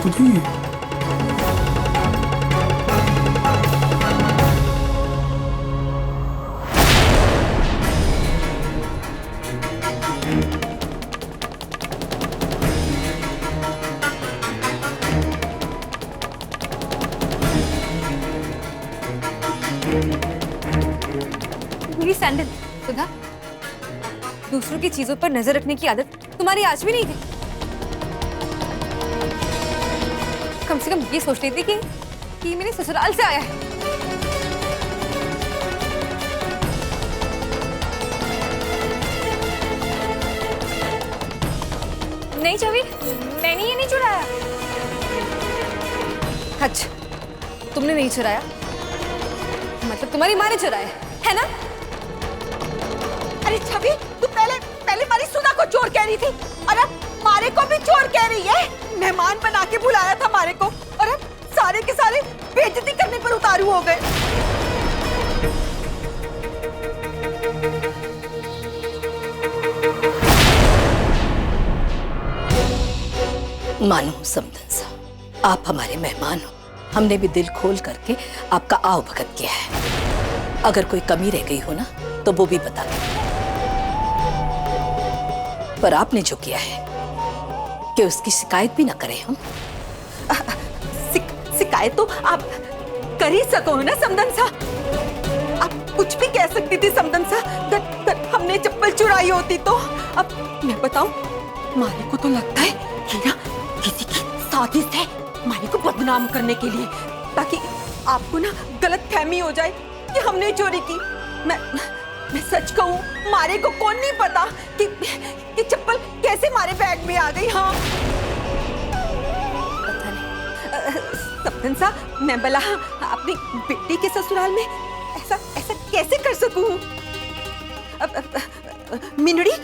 कुछ नहीं है। मेरी सैंडल। सुधा, दूसरों की चीजों पर नजर रखने की आदत तुम्हारी आज भी नहीं थी? कम से कम ये सोच लेती कि मेरे ससुराल से आया है। नहीं छवि, मैंने ये नहीं चुराया। अच्छा, तुमने नहीं चुराया, मतलब तुम्हारी माँ ने चुराया है ना? अरे छवि, तू पहले मारी सुधा को चोर कह रही थी और अब मारे को भी चोर कह रही है। मेहमान बना के बुलाया था मारे को और अब सारे के सारे बेइज्जती करने पर उतारू हो गए। मानो समदन सा, आप हमारे मेहमान हो, हमने भी दिल खोल करके आपका आओ भगत किया है। अगर कोई कमी रह गई हो ना तो वो भी बता दें। पर आपने जो किया है कि उसकी शिकायत भी ना करें हम। शिकायत तो आप कर ही सको ना समदन सा। आप कुछ भी कह सकती थी समदन सा, हमने चप्पल चुराई होती तो। अब मैं बताऊं, मारे को तो लगता है कि ना किसी की साजिश है मारे को बदनाम करने के लिए, ताकि आपको ना गलत फहमी हो जाए कि हमने चोरी की। मैं सच कहूं, मारे को कौन नहीं पता कि चप्पल कैसे मारे बैग में आ गई। हाँ पता नहीं। सपन सा, मैं भला अपनी बेटी के ससुराल में ऐसा कैसे कर सकूं? मिनड़ी,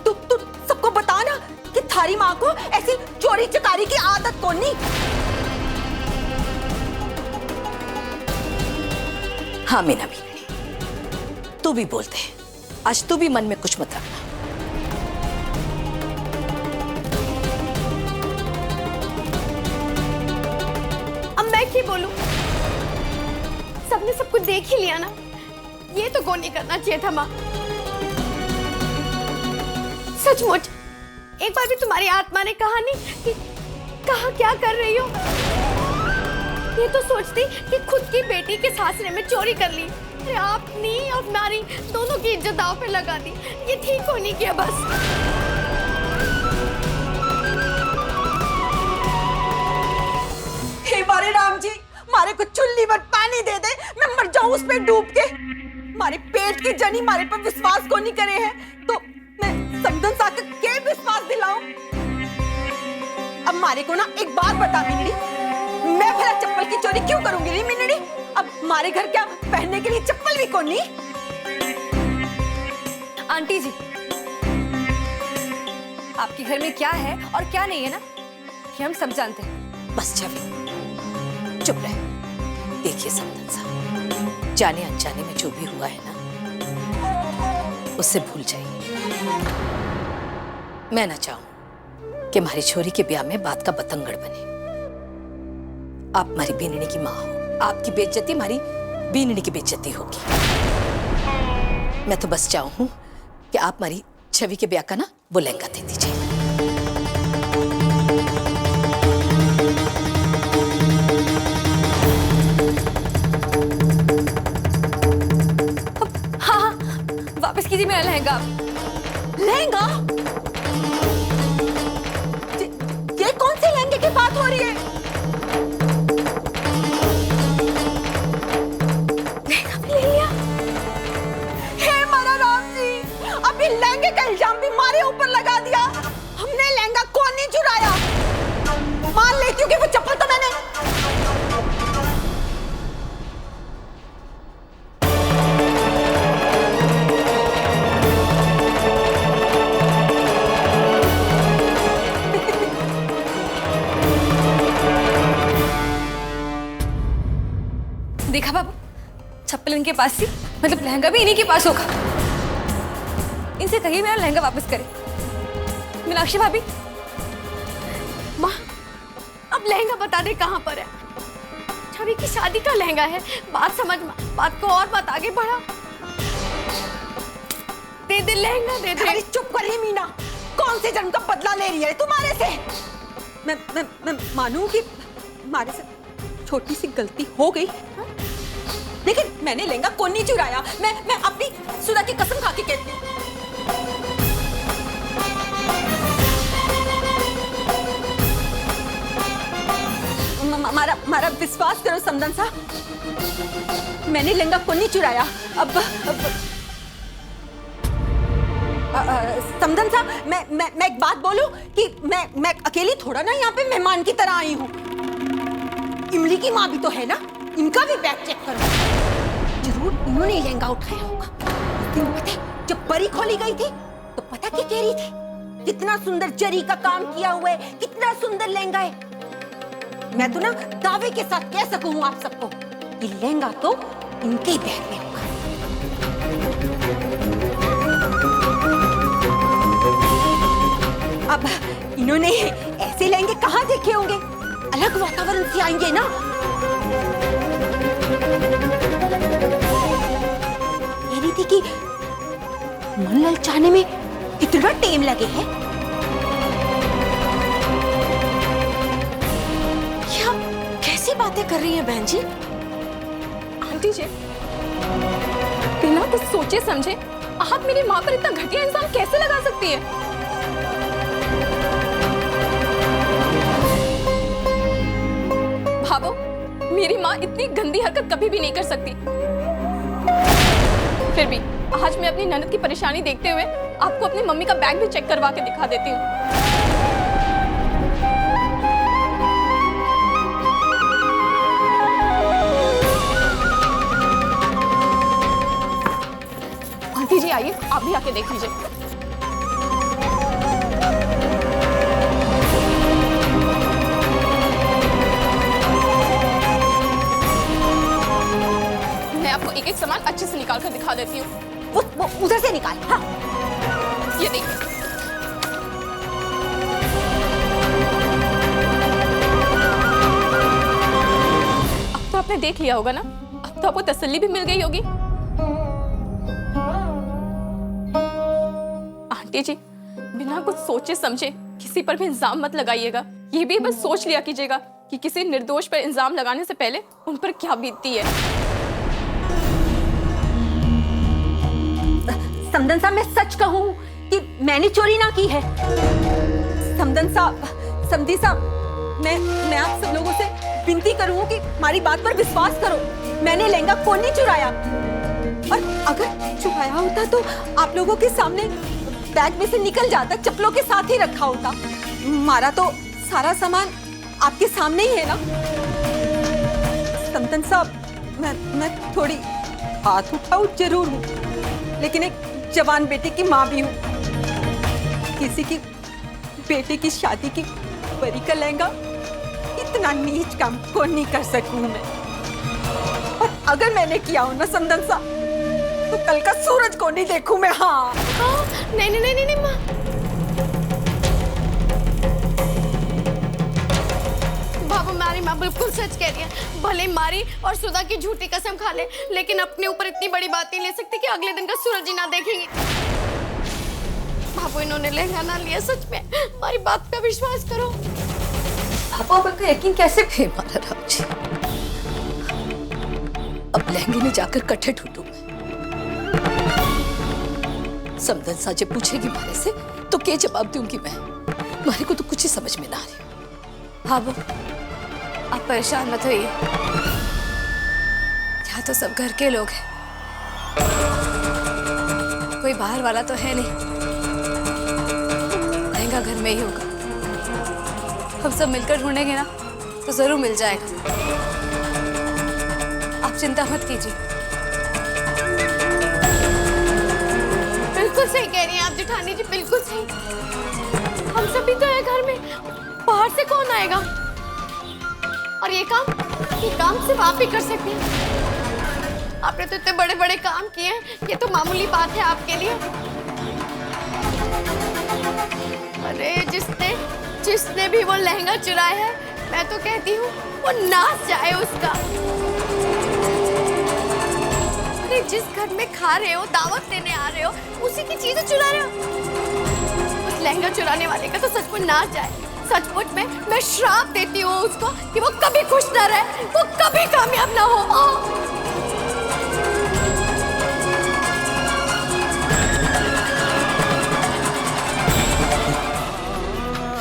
तू सबको बता ना कि थारी माँ को ऐसी चोरी चकारी की आदत कौन नहीं। हाँ मीना भी, तू भी बोलते हैं, आज तू भी मन में कुछ मत रखना। अब मैं क्या बोलूं? सबने सब कुछ देख ही लिया ना, ये तो कौन नहीं करना चाहिए था माँ। सचमुच एक बार भी तुम्हारी आत्मा ने कहा नहीं कि कहा क्या कर रही हो? ये तो सोचती कि खुद की बेटी के सासरे में चोरी कर ली। अरे आपने और हमारी दोनों की इज्जत दांव पे लगा दी। ये ठीक होनी किया बस। हे मारे राम जी, मारे को चुल्ली पर पानी दे दे, मैं मर जाऊं उस पे डूब के। मारे पेट की जनी मारे पर विश्वास को नहीं करे हैं, तो मैं समदन सा का क्या विश्वास दिलाऊं? अब मारे को ना एक बात बता मिनड़ी, मैं भला चप्पल की चोरी क्यों करूंगी रे मिनड़ी? अब मारे घर क्या पहनने के लिए चप्पल भी कौन नहीं? आंटी जी, आपके घर में क्या है और क्या नहीं है ना, ये हम सब जानते हैं। बस छवि चुप रहे। देखिए समदन सा, जाने अनजाने में जो भी हुआ है ना, उससे भूल जाइए। मैं ना चाहूं कि हमारी छोरी के ब्याह में बात का बतंगड़ बने। आप हमारी बीननी की माँ हो, आपकी बेइज्जती हमारी बीननी की बेइज्जती होगी। मैं तो बस चाहूं कि आप हमारी छवि के ब्याह का ना वो लहंगा दे दीजिए। हाँ, वापस कीजिए मेरा लहंगा। लहंगा? ये कौन से लहंगे की बात हो रही है? लहंगा भी ले लिया? हे मारा राम जी, अभी लहंगे का इल्जाम भी मारे ऊपर लगा दिया। हमने लहंगा कौन नहीं चुराया? मान लेती हूँ कि वो चप्पल तो मैंने। देखा बाबू, चप्पल इनके पास थी, मतलब लहंगा भी इन्हीं के पास होगा। इनसे कहिए मेरा लहंगा वापस करे। मीनाक्षी भाभी, माँ आप लहंगा बता दे कहाँ पर है। छवि की शादी का लहंगा है, बात समझ, बात को और बात आगे बढ़ा। दे दे लहंगा, दे दे। अरे चुप कर रही मीना, कौन से जन्म का बदला ले रही है तुम्हारे से? मैं मानूं कि हमारे से छोटी सी गलती हो गई, हा? लेकिन मैंने लहंगा कौन नहीं चुराया। मैं अपनी सुधा की कसम खा के कहती हूँ। मारा विश्वास करो समदन सा, मैंने लहंगा कौन नहीं चुराया। अब समदन सा, मैं एक बात बोलूं कि मैं अकेली थोड़ा ना यहाँ पे मेहमान की तरह आई हूँ। इमली की माँ भी तो है ना, इनका भी बैग चेक करो। जरूर इन्होंने ही लहंगा उठाया होगा। लेकिन पता है, जब परी खोली गई थी तो पता क्या कह रही थी? कितना सुंदर जरी का काम किया हुआ है, कितना सुंदर लहंगा है। मैं तो ना दावे के साथ कह सकूं आप सबको कि लहंगा तो इनके ही बैग में होगा। अब इन्होंने ऐसे लहंगे कहाँ देखे होंगे? अलग वातावरण से आएंगे ना। कह रही थी कि मन ललचाने में कितना टाइम लगे है। क्या कैसी बातें कर रही हैं बहन जी? आंटी जी, बिना कुछ सोचे समझे आप मेरी माँ पर इतना घटिया इल्जाम कैसे लगा सकती है? भाभो, मेरी माँ इतनी गंदी हरकत कभी भी नहीं कर सकती। फिर भी आज मैं अपनी ननद की परेशानी देखते हुए आपको अपनी मम्मी का बैग भी चेक करवा के दिखा देती हूँ। आंटी जी आइए, आप भी आके देख लीजिए। मैं आपको एक एक सामान अच्छे से निकाल कर दिखा देती हूँ। वो उधर से निकाल। हाँ, ये देखिए। अब तो आपने देख लिया होगा ना, अब तो आपको तसल्ली भी मिल गई होगी। आंटी जी, बिना कुछ सोचे समझे किसी पर भी इल्जाम मत लगाइएगा। ये भी बस सोच लिया कीजिएगा कि किसी निर्दोष पर इल्जाम लगाने से पहले उन पर क्या बीतती है। समदन साहब, मैं सच कहूं कि मैंने चोरी ना की है। समदन साहब, समधी साहब, मैं आप सब लोगों से विनती करूं कि हमारी बात पर विश्वास करो। मैंने लहंगा कौन नहीं चुराया, और अगर चुराया होता तो आप लोगों के सामने बैग में से निकल जाता, चप्पलों के साथ ही रखा होता। हमारा तो सारा सामान आपके सामने ही है ना। समदन साहब, मैं थोड़ी हाथ उठाऊं जरूर हूं, लेकिन एक जवान बेटे की माँ भी हूँ। किसी की बेटे की शादी की परी का लहंगा इतना नीच काम कौन नहीं कर सकूं मैं। और अगर मैंने किया हो ना समदन सा, तो कल का सूरज को नहीं देखूं मैं। हाँ, नहीं नहीं नहीं नहीं माँ, बाबू हमारी माँ बिल्कुल सच कह रही है। भले मारी और सुधा की झूठी कसम खा ले, लेकिन अपने ऊपर इतनी बड़ी बात नहीं ले सकती कि अगले दिन का सूरज ही ना देखेंगे। बाबू इन्होंने लहंगा ना लिया, सच में हमारी बात का विश्वास करो। पापा आपका यकीन कैसे थे मारा राम जी? अब लहंगे में जाकर कट्ठे ढूंढूं मैं। समदन साजे पूछेगी मारे से तो क्या जवाब दूंगी मैं? मारे को तो कुछ ही समझ में ना आ रही। भाभो, आप परेशान मत होइए, यहाँ तो सब घर के लोग हैं, कोई बाहर वाला तो है नहीं। लहंगा घर में ही होगा, हम सब मिलकर ढूंढेंगे ना तो जरूर मिल जाएगा। आप चिंता मत कीजिए। बिल्कुल सही कह रही हैं आप जेठानी जी, बिल्कुल सही। हम सभी तो है घर में, बाहर से कौन आएगा? और ये काम सिर्फ आप ही कर सकती हैं। आपने तो इतने बड़े बड़े काम किए हैं, ये तो मामूली बात है आपके लिए। अरे जिसने भी वो लहंगा चुराया है, मैं तो कहती हूँ वो नाच जाए उसका। अरे जिस घर में खा रहे हो, दावत देने आ रहे हो, उसी की चीजें चुरा रहे हो। उस लहंगा चुराने वाले का तो सचमुच नाच जाए। सचमुच में मैं श्राप देती हूँ उसको कि वो कभी खुश ना रहे, वो कभी कामयाब ना हो।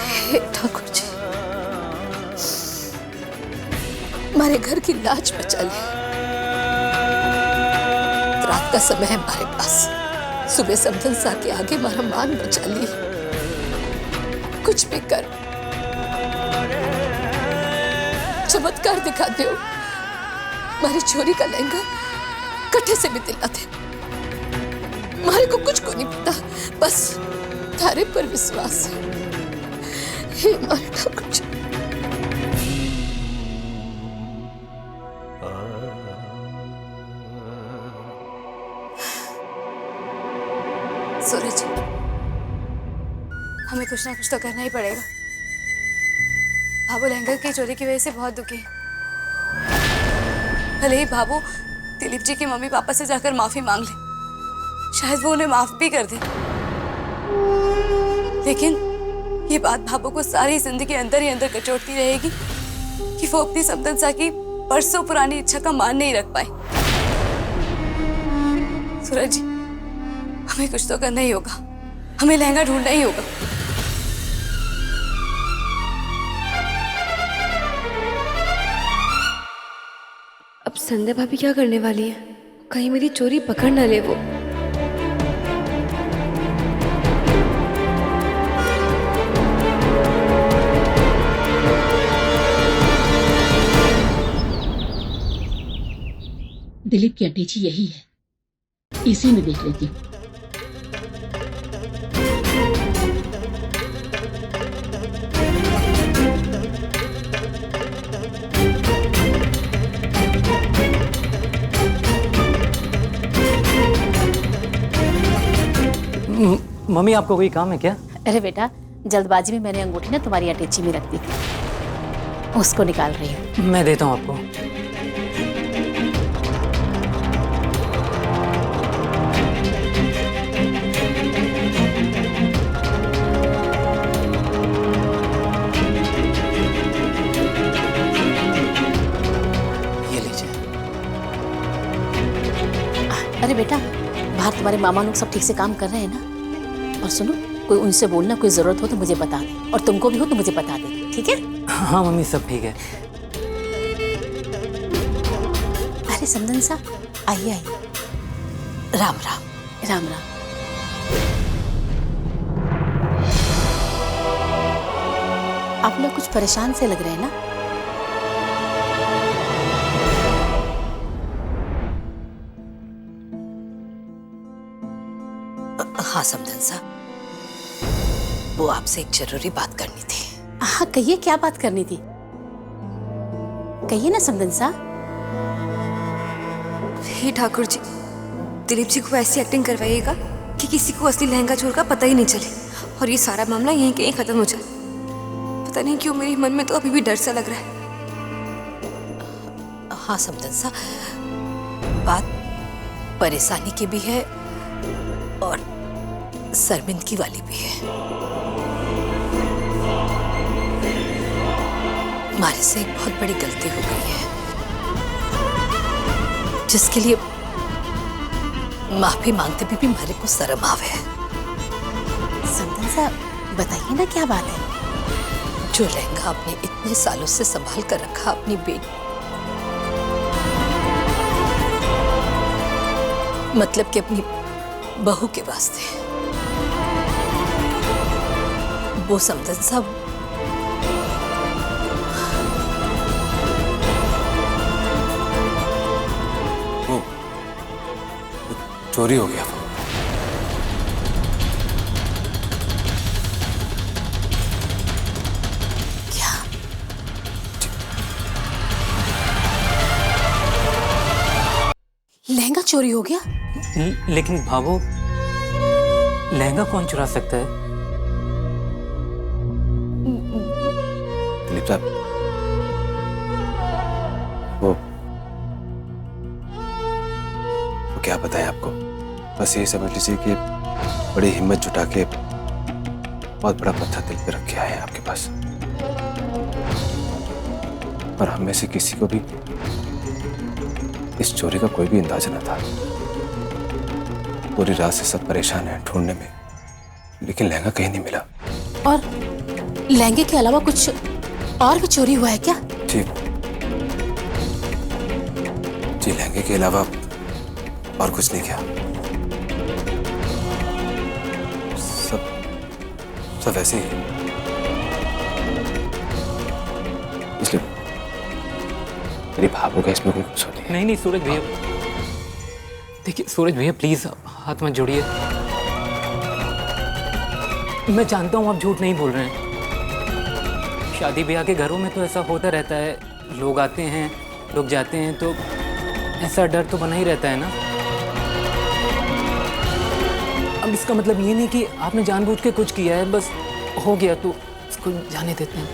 हे ठाकुर जी, हमारे घर की लाज बचा ले। रात का समय है हमारे पास, सुबह समधन सा के आगे हमारा मान बचा ली। कुछ भी कर, चमत्कार दिखाते हो। हमारी चोरी का लहंगा कट्ठे से भी दिलाते। हमारे को कुछ को नहीं पता, बस तारे पर विश्वास है। हे हमारे ठाकुर जी, सूरज, हमें कुछ ना कुछ तो करना ही पड़ेगा। भाभू लहंगा की चोरी की वजह से बहुत दुखी है। भले ही भाभू दिलीप जी की मम्मी पापा से जाकर माफी मांग ले, शायद वो उन्हें माफ भी कर दे, लेकिन ये बात भाभू को सारी जिंदगी अंदर ही अंदर कचोटती रहेगी कि वो अपनी समधन सा की बरसों पुरानी इच्छा का मान नहीं रख पाए। सूरज जी, हमें कुछ तो करना ही होगा, हमें लहंगा ढूंढना ही होगा। अब संध्या भाभी क्या करने वाली है? कहीं मेरी चोरी पकड़ ना ले वो। दिलीप की अटैची यही है, इसी में देख लेती हूँ। मम्मी, आपको कोई काम है क्या? अरे बेटा, जल्दबाजी में मैंने अंगूठी ना तुम्हारी अटैची में रख दी थी, उसको निकाल रही हूँ। मैं देता हूँ आपको। ये लीजिए। अरे बेटा, बाहर तुम्हारे मामा लोग सब ठीक से काम कर रहे हैं ना? और सुनो, कोई उनसे बोलना, कोई जरूरत हो तो मुझे बता दे, और तुमको भी हो तो मुझे बता दे, ठीक है? हाँ मम्मी, सब ठीक है। अरे समधन सा, आइए आइए। राम राम। राम राम। आप लोग कुछ परेशान से लग रहे हैं ना? हाँ समधन सा, वो आपसे एक जरूरी बात करनी थी। हाँ कहिए, क्या बात करनी थी? कहिए ना समधन सा। हे ठाकुर जी, दिलीप जी को ऐसी एक्टिंग करवाइएगा कि किसी को असली लहंगा चोर का पता ही नहीं चले, और ये सारा मामला यहीं कहीं खत्म हो जाए। पता नहीं क्यों मेरे मन में तो अभी भी डर सा लग रहा है। हाँ समधन सा, बात परेशानी की भी है और शर्मिंदगी वाली भी है। हमारे से एक बहुत बड़ी गलती हो गई है, जिसके लिए माफी मांगते भी हमारे को शर्म आवे है। समधन सा, बताइए ना क्या बात है? जो लहंगा आपने इतने सालों से संभाल कर रखा अपनी बेटी, मतलब कि अपनी बहू के वास्ते, वो समधन साहब चोरी हो गया। क्या? लहंगा चोरी हो गया? लेकिन भाभू, लहंगा कौन चुरा सकता है? दिलीप साहब, अब क्या बताएं आपको, बस यही समझ लीजिए कि बड़ी हिम्मत जुटा के बहुत बड़ा पत्थर दिल पे रख के आए हैं आपके पास। और हम में से किसी को भी इस चोरी का कोई भी अंदाजा न था। पूरी रात से सब परेशान हैं ढूंढने में, लेकिन लहंगा कहीं नहीं मिला। और लहंगे के अलावा कुछ और भी चोरी हुआ है क्या? जी जी, लहंगे के अलावा और कुछ नहीं किया। सब ऐसे ही है। इसलिए मेरी भावों का इसमें कोई कसूर नहीं है। नहीं सूरज भैया, देखिए सूरज भैया प्लीज हाथ मत जोड़िए। मैं जानता हूँ आप झूठ नहीं बोल रहे हैं। शादी ब्याह के घरों में तो ऐसा होता रहता है, लोग आते हैं लोग जाते हैं, तो ऐसा डर तो बना ही रहता है ना। अब इसका मतलब ये नहीं कि आपने जानबूझ के कुछ किया है, बस हो गया तो इसको जाने देते हैं।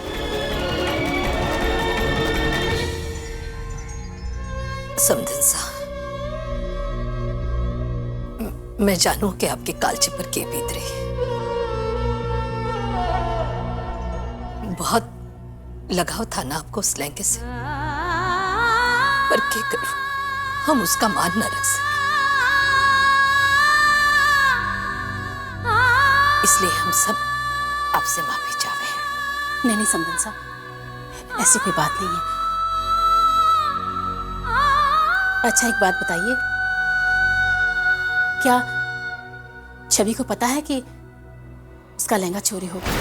समधन सा, मैं जानूं कि आपके कालचे पर क्या बीत रही है। बहुत लगाव था ना आपको उस लहंगे से, पर क्या करूं, हम उसका मान न रख सके, इसलिए हम सब आपसे माफी चाहे हैं। नहीं समधन सा, ऐसी कोई बात नहीं है। अच्छा एक बात बताइए, क्या छवि को पता है कि उसका लहंगा चोरी हो गया?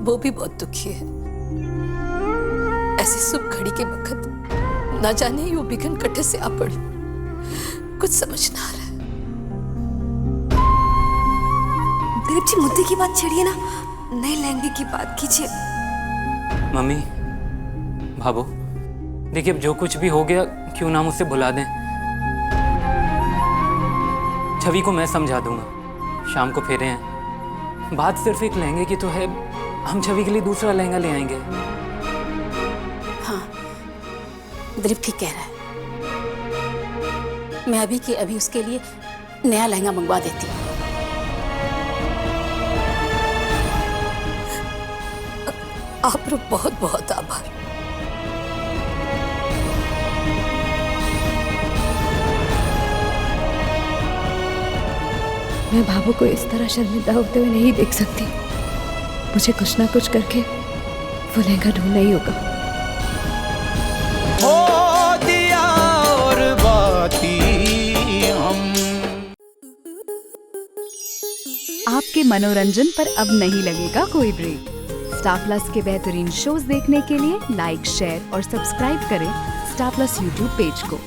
वो भी बहुत दुखी है। ऐसी शुभ घड़ी के वक्त ना जाने ही वो बिघन कट्टे से आ पड़ी, कुछ समझ ना आ रहा है। दिलीप जी, मुद्दे की बात छेड़िए ना, नए लहंगे की बात कीजिए। मम्मी, भाभो, देखिए अब जो कुछ भी हो गया क्यों ना मुझसे भुला दें। छवि को मैं समझा दूंगा, शाम को फेरे हैं, बात सिर्फ एक लहंगे की तो है, हम छवि के लिए दूसरा लहंगा ले आएंगे। हाँ, दिलीप ठीक कह रहा है। मैं अभी के अभी उसके लिए नया लहंगा मंगवा देती हूँ। आपका बहुत बहुत आभार। मैं भाभू को इस तरह शर्मिंदा होते हुए नहीं देख सकती। मुझे कुछ ना कुछ करके वो लहंगा ढूंढना ही होगा। हो दिया और बाती हम। आपके मनोरंजन पर अब नहीं लगेगा कोई ब्रेक। स्टार प्लस के बेहतरीन शोज देखने के लिए लाइक, शेयर और सब्सक्राइब करें स्टार प्लस यूट्यूब पेज को।